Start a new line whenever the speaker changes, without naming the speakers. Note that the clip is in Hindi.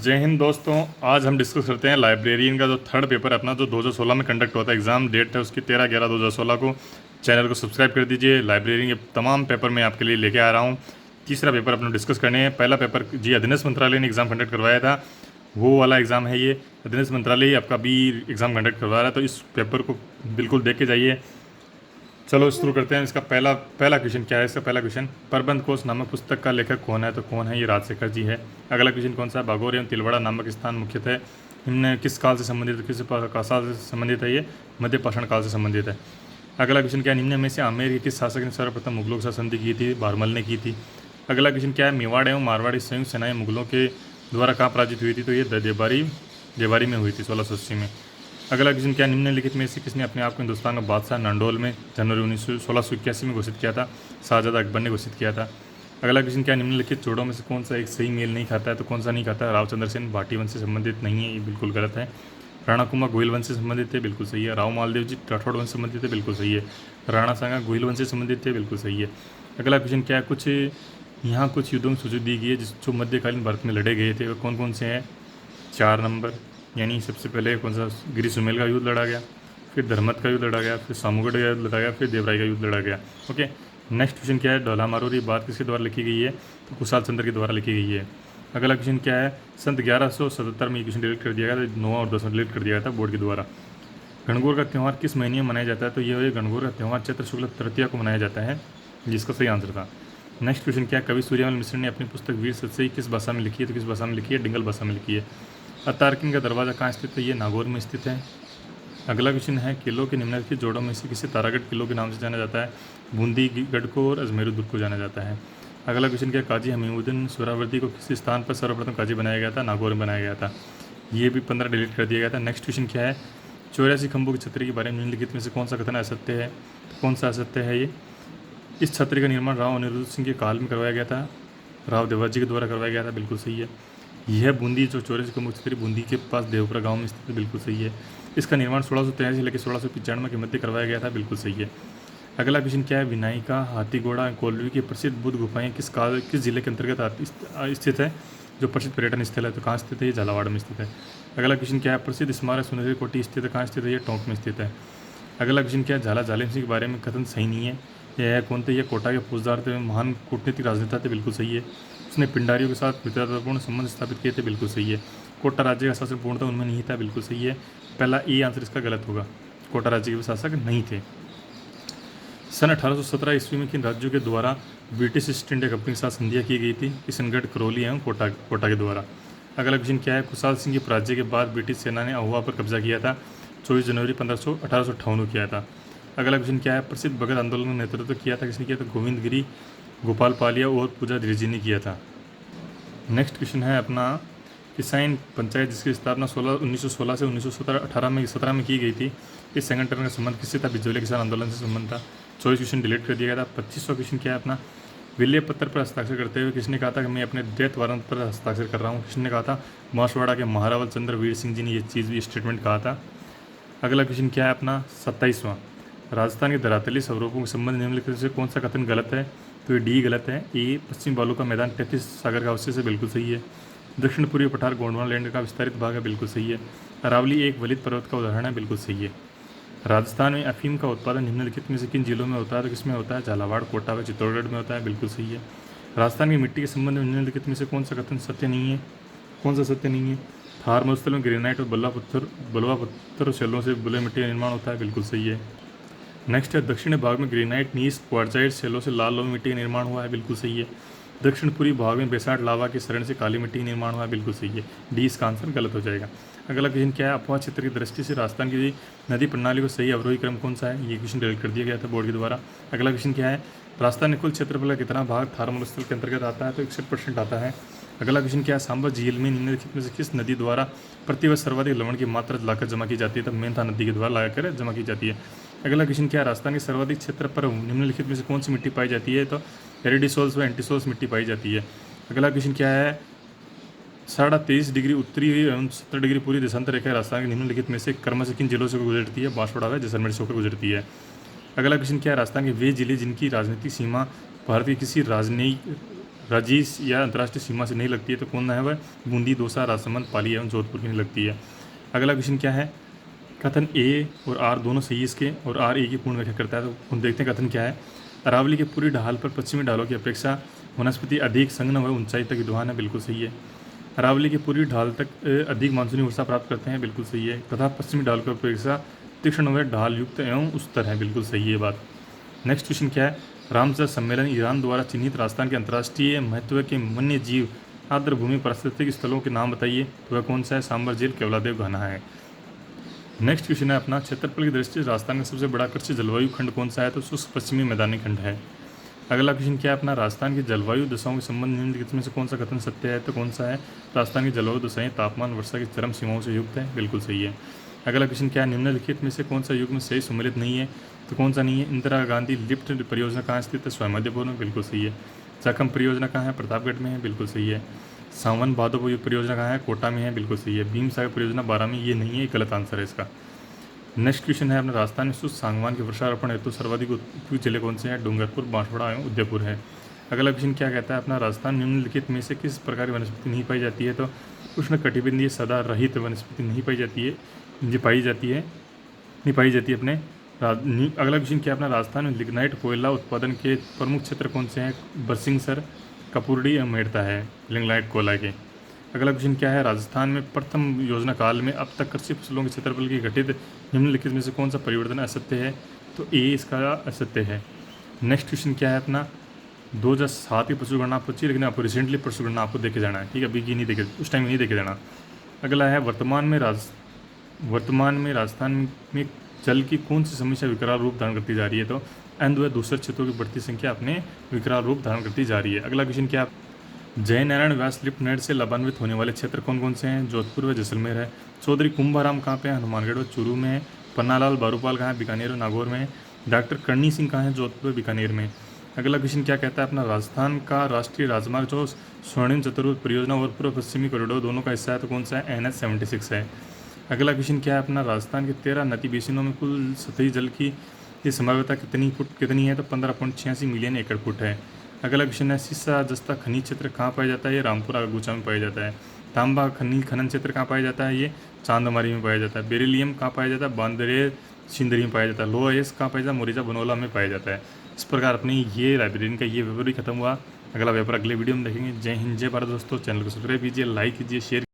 जय हिंद दोस्तों। आज हम डिस्कस करते हैं लाइब्रेरियन का जो थर्ड पेपर है अपना, जो 2016 में कंडक्ट हुआ था। एग्ज़ाम डेट है उसकी 13/11/2016 को। चैनल को सब्सक्राइब कर दीजिए। लाइब्रेरियन के तमाम पेपर मैं आपके लिए लेके आ रहा हूँ। तीसरा पेपर अपना डिस्कस करने हैं। पहला पेपर जी अधीनस्थ मंत्रालय ने एग्ज़ाम कंडक्ट करवाया था, वो वाला एग्ज़ाम है ये। अधीनस्थ मंत्रालय ही आपका भी एग्ज़ाम कंडक्ट करवा रहा है, तो इस पेपर को बिल्कुल देख के जाइए। चलो शुरू करते हैं। इसका पहला पहला क्वेश्चन क्या है? इसका पहला क्वेश्चन, प्रबंध कोश नामक पुस्तक का लेखक कौन है? तो कौन है? ये राजशेखर जी है। अगला क्वेश्चन कौन सा है? भागौर एवं तिलवाड़ा नामक स्थान मुख्यतः निम्न किस काल से संबंधित है? किस काल से संबंधित है? ये मध्य पाषाण काल से संबंधित है। अगला क्वेश्चन क्या है? निम्न में से आमेर के किस शासक ने सर्वप्रथम मुगलों के साथ संधि की थी? बारमल ने की थी। अगला क्वेश्चन क्या है? मेवाड़ एवं मारवाड़ी संयुक्त सेनाएं मुगलों के द्वारा कहाँ पराजित हुई थी? तो ये देवारी में हुई थी 1680 में। अगला क्वेश्चन क्या? निम्नलिखित में से किसने अपने आप को हिंदुस्तान का बादशाह नंडोल में जनवरी 1681 में घोषित किया था? शाहजादा अकबर ने घोषित किया था। अगला क्वेश्चन क्या? निम्नलिखित जोड़ों में से कौन सा एक सही मेल नहीं खाता है? तो कौन सा नहीं खाता है? रावचंद्र सेन भाटी वंश से संबंधित नहीं है, ये बिल्कुल गलत है। राणा कुंभा गोहिल वंश से संबंधित है, बिल्कुल सही है। राव मालदेव जी राठौड़ वंश से संबंधित है, बिल्कुल सही है। राणा सांगा गोहिल वंश से संबंधित है, बिल्कुल सही है। अगला क्वेश्चन क्या है? यहाँ कुछ युद्धों की सूची दी गई है जो मध्यकालीन भारत में लड़े गए थे, वो कौन कौन से हैं? 4 नंबर, यानी सबसे पहले कौन सा? गिरी सुमेल का युद्ध लड़ा गया, फिर धर्मत का युद्ध लड़ा गया, फिर सामूगढ़ का युद्ध लड़ा गया, फिर देवराई का युद्ध लड़ा गया। ओके, नेक्स्ट क्वेश्चन क्या है? ढोला मारो ये बात किसके द्वारा लिखी गई है? तो कुशाल चंद्र के द्वारा लिखी गई है। अगला क्वेश्चन क्या है? सन 1177 में ये क्वेश्चन डिलीट कर दिया गया था, 9 और 10 में डिलीट कर दिया गया था बोर्ड के द्वारा। गणगौर का त्यौहार किस महीने में मनाया जाता है? तो ये गणगौर का त्यौहार चैत्र शुक्ल तृतीया को मनाया जाता है, जिसका सही आंसर था। नेक्स्ट क्वेश्चन क्या है? कवि सूर्यमल मिश्र ने अपनी पुस्तक वीर सतसई किस भाषा में लिखी है? तो किस भाषा में लिखी है? डिंगल भाषा में लिखी है। अतार्किन का दरवाज़ा कहाँ स्थित है? ये नागौर में स्थित है। अगला क्वेश्चन है, किलों के निम्नलिखित जोड़ों में से किसे तारागढ़ किलो के नाम से जाना जाता है? बूंदीगढ़ को और अजमेर दुर्ग को जाना जाता है। अगला क्वेश्चन क्या है? काजी हमीउद्दीन सुहरावर्दी को किस स्थान पर सर्वप्रथम काजी बनाया गया था? नागौर में बनाया गया था। ये भी 15 डिलीट कर दिया गया था। नेक्स्ट क्वेश्चन क्या है? 84 खंभों की छतरी के बारे में निम्नलिखित में से कौन सा कथन असत्य है? तो कौन सा असत्य है ये? इस छतरी का निर्माण राव अनिरुद्ध सिंह के काल में करवाया गया था, राव देवाजी के द्वारा करवाया गया था, बिल्कुल सही है। यह बूंदी जो 84 खंभों की छतरी बूंदी के पास देवपुरा गांव में स्थित है, बिल्कुल सही है। इसका निर्माण 1683 से लेकर 1695 के मध्य करवाया गया था, बिल्कुल सही है। अगला क्वेश्चन क्या है? विनायका, हाथीगोड़ा, कोल्लवी की प्रसिद्ध बुद्ध गुफाएं किस जिले के अंतर्गत स्थित है? जो प्रसिद्ध पर्यटन स्थल है, तो कहाँ स्थित है? ये झालावाड़ में स्थित है। अगला क्वेश्चन क्या है? प्रसिद्ध स्मारक सुनहरी कोठी स्थित है, कहाँ स्थित है? ये टोंक में स्थित है। अगला क्वेश्चन क्या है? झाला जालिम सिंह के बारे में कथन सही नहीं है। यह कौन थे? ये कोटा के फौजदार थे, महान कूटनीतिक राजनेता थे, बिल्कुल सही है। उसने पिंडारियों के साथ मित्रतापूर्ण संबंध स्थापित किए थे, बिल्कुल सही है। कोटा राज्य का शासक पूर्णतः उनमें नहीं था, बिल्कुल सही है। पहला ए आंसर इसका गलत होगा, कोटा राज्य के शासक नहीं थे। सन 1817 ईस्वी में किन राज्यों के द्वारा ब्रिटिश ईस्ट इंडिया कंपनी के साथ संधियाँ की गई थी? किशनगढ़, करौली एवं कोटा के द्वारा। अगला क्वेश्चन क्या है? कुशाल सिंह की पराजय के बाद ब्रिटिश सेना ने अहुआ पर कब्जा किया था, 24 जनवरी 1858 को किया था। अगला क्वेश्चन क्या है? प्रसिद्ध भगत आंदोलन का नेतृत्व किया था, किसने किया था? गोविंद गिरी, गोपाल पालिया और पूजा धीरजी ने किया था। नेक्स्ट क्वेश्चन है अपना, किसान पंचायत जिसकी स्थापना 1916 से 1917 में की गई थी, इस संगठन का संबंध किससे था? बिजोले किसान आंदोलन से संबंध था। 24 क्वेश्चन डिलीट कर दिया गया था। 25वां क्वेश्चन क्या है अपना? विलय पत्र पर हस्ताक्षर करते हुए किसने कहा था कि मैं अपने डेथ वारंट पर हस्ताक्षर कर रहा हूँ? किसने कहा था? बांसवाड़ा के महारावल चंद्र वीर सिंह जी ने ये स्टेटमेंट कहा था। अगला क्वेश्चन क्या है अपना? 27वां, राजस्थान के धरातली स्वरूपों के संबंध निम्नलिखित से कौन सा कथन गलत है? तो ये डी गलत है। ए पश्चिम बालू का मैदान 33 सागर का अवशेष है, बिल्कुल सही है। दक्षिण पूर्वी पठार गोंडवाना लैंड का विस्तारित भाग है, बिल्कुल सही है। अरावली एक वलित पर्वत का उदाहरण है, बिल्कुल सही है। राजस्थान में अफीम का उत्पादन निम्नलिखित में से किन जिलों में होता है? तो किसमें होता है? झालावाड़, कोटा व चित्तौड़गढ़ में होता है, बिल्कुल सही है। राजस्थान की मिट्टी के संबंध में निम्नलिखित में से कौन सा कथन सत्य नहीं है? कौन सा सत्य नहीं है? थार मरुस्थल में ग्रेनाइट और बलुआ पत्थर शैलों से बुले मिट्टी का निर्माण होता है, बिल्कुल सही है। नेक्स्ट है, दक्षिणी भाग में ग्रेनाइट, नीस, क्वार्जाइट शैलों से लाल लोही मिट्टी का निर्माण हुआ है, बिल्कुल सही है। दक्षिण पूर्वी भाग में बेसाल्ट लावा के शरण से काली मिट्टी का निर्माण हुआ है, बिल्कुल सही है। डी इसका आंसर गलत हो जाएगा। अगला क्वेश्चन क्या है? अफवाह क्षेत्र की दृष्टि से राजस्थान की नदी प्रणाली को सही अवरोही क्रम कौन सा है? ये क्वेश्चन डिलीट कर दिया गया था बोर्ड के द्वारा। अगला क्वेश्चन क्या है? राजस्थान में कुल क्षेत्रफल का कितना भाग थारमल स्थल के अंतर्गत आता है? तो 61% आता है। अगला क्वेश्चन क्या है? सांबा झील में निम्नलिखित में से किस नदी द्वारा प्रतिवर्ष सर्वाधिक लवण की मात्रा लाकर जमा की जाती है? तो मेंथा नदी के द्वारा लाकर जमा की जाती है। अगला क्वेश्चन क्या है? राजस्थान के सर्वाधिक क्षेत्र पर निम्नलिखित में से कौन सी मिट्टी पाई जाती है? तो एरिडिसोल्स व एंटीसोल्स मिट्टी पाई जाती है। अगला क्वेश्चन क्या है? 23.5 डिग्री उत्तरी एवं 70 डिग्री पूरी देशांतर रेखा राजस्थान के निम्नलिखित में से क्रमशः किन जिलों से गुजरती है? बांसवाड़ा व जैसलमेर से होकर गुजरती है। अगला क्वेश्चन क्या है? राजस्थान के वे जिले जिनकी राजनीतिक सीमा भारत के किसी राजीस या अंतर्राष्ट्रीय सीमा से नहीं लगती है तो कौन है वह? बूंदी, दौसा, राजसमंद, पाली एवं जोधपुर की नहीं लगती है। अगला क्वेश्चन क्या है? कथन ए और आर दोनों सही है इसके, और आर ए की पूर्ण व्याख्या करता है। तो हम देखते हैं कथन क्या है। अरावली के पूर्वी ढाल पर पश्चिमी ढालों की अपेक्षा वनस्पति अधिक संघन व ऊंचाई तक विद्वान है, बिल्कुल सही है। अरावली के पूर्वी ढाल तक अधिक मानसूनी वर्षा प्राप्त करते हैं, बिल्कुल सही है। तथा पश्चिमी ढाल की अपेक्षा तीक्ष्ण व ढाल युक्त एवं उस्तर है, बिल्कुल सही है बात। नेक्स्ट क्वेश्चन क्या है? रामसर सम्मेलन ईरान द्वारा चिन्हित राजस्थान के अंतर्राष्ट्रीय महत्व के वन्य जीव आर्द्र भूमि पारिस्थितिक स्थलों के नाम बताइए। तो वह कौन सा है? सांबर झील, केवलादेव घाना है। नेक्स्ट क्वेश्चन है अपना, क्षेत्रफल की दृष्टि से राजस्थान का सबसे बड़ा कृषि जलवायु खंड कौन सा है? तो शुष्क पश्चिमी मैदानी खंड है। अगला क्वेश्चन क्या है अपना, राजस्थान की जलवायु दशाओं के संबंध निम्नलिखित में से कौन सा कथन सत्य है? तो कौन सा है? राजस्थान की जलवायु दशाएं तापमान वर्षा की चरम सीमाओं से युक्त है, बिल्कुल सही है। अगला क्वेश्चन क्या है, निम्नलिखित में से कौन सा युग में सही सम्मिलित नहीं है? तो कौन सा नहीं है? इंदिरा गांधी लिफ्ट परियोजना कहाँ स्थित है? स्वयं मध्यपुर में, बिल्कुल सही है। चकम परियोजना कहाँ है? प्रतापगढ़ में है, बिल्कुल सही है। सावन भादो परियोजना कहाँ है? कोटा में है, बिल्कुल सही है। भीम सागर परियोजना 12 में, ये नहीं है, गलत आंसर है इसका। नेक्स्ट क्वेश्चन है अपना, राजस्थान में शुष्क सागवान के वृक्षारोपण हेतु सर्वाधिक उपयुक्त जिले कौन से हैं? डूंगरपुर, बांसवाड़ा एवं उदयपुर है। अगला क्वेश्चन क्या कहता है अपना, राजस्थान निम्नलिखित में से किस प्रकार की वनस्पति नहीं पाई जाती है? तो उष्ण कटिबंधीय सदा रहित वनस्पति नहीं पाई जाती है, जो पाई जाती है नहीं पाई जाती है अपने अगला क्वेश्चन क्या है अपना, राजस्थान में लिग्नाइट कोयला उत्पादन के प्रमुख क्षेत्र कौन से हैं? बरसिंगसर, कपूरडी एवं मेड़ता है लिग्नाइट कोयला के। अगला क्वेश्चन क्या है, राजस्थान में प्रथम योजना काल में अब तक कृषि फसलों के क्षेत्रफल की घटित निम्नलिखित में से कौन सा परिवर्तन असत्य है? तो ए इसका असत्य है। नेक्स्ट क्वेश्चन क्या है अपना, 2007 की पशु गणना आपको चाहिए, लेकिन आपको रिसेंटली पशु गणना आपको देखे जाना है, ठीक है, अभी की नहीं देखे, उस टाइम नहीं देखे जाना। अगला है, वर्तमान में राजस्थान में जल की कौन सी समस्या विकराल रूप धारण करती जा रही है? तो अंध व दूसरे क्षेत्रों की बढ़ती संख्या अपने विकराल रूप धारण करती जा रही है। अगला क्वेश्चन क्या, जयनारायण व्यास लिफ्ट नेट से लाभान्वित होने वाले क्षेत्र कौन कौन से हैं? जोधपुर व जैसलमेर है। चौधरी कुंभाराम कहाँ पे है? हनुमानगढ़ व चूरू में है। पन्नालाल बारूपाल कहाँ है? बीकानेर व नागौर में है। डॉक्टर करणी सिंह कहाँ है? जोधपुर व बीकानेर में। अगला क्वेश्चन क्या कहता है अपना, राजस्थान का राष्ट्रीय राजमार्ग जो स्वर्णिम चतुर्भुज परियोजना और पूर्व पश्चिमी कॉरिडोर दोनों का हिस्सा है, तो कौन सा है? NH-76 है। अगला क्वेश्चन क्या है अपना, राजस्थान के 13 नदी बेसिनों में कुल सतही जल की संभाव्यता कितनी है? तो 15.86 मिलियन एकड़ फुट है। अगला क्वेश्चन है, सीसा जस्ता खनिज क्षेत्र कहाँ पाया जाता है? ये रामपुरा अगुचा में पाया जाता है। तांबा खनिज खनन क्षेत्र कहाँ पाया जाता है? ये चांदमारी में पाया जाता है। बेरिलियम कहाँ पाया जाता है? बांदरेर सिंदरी में पाया जाता है। लोहा एस कहाँ पाया जाता है? मोरिजा बनोला में पाया जाता है। इस प्रकार अपनी ये लाइब्रेरियन का ये पेपर भी खत्म हुआ। अगला पेपर अगले वीडियो में देखेंगे। जय हिंद, जय भारत दोस्तों। चैनल को सब्सक्राइब कीजिए, लाइक कीजिए, शेयर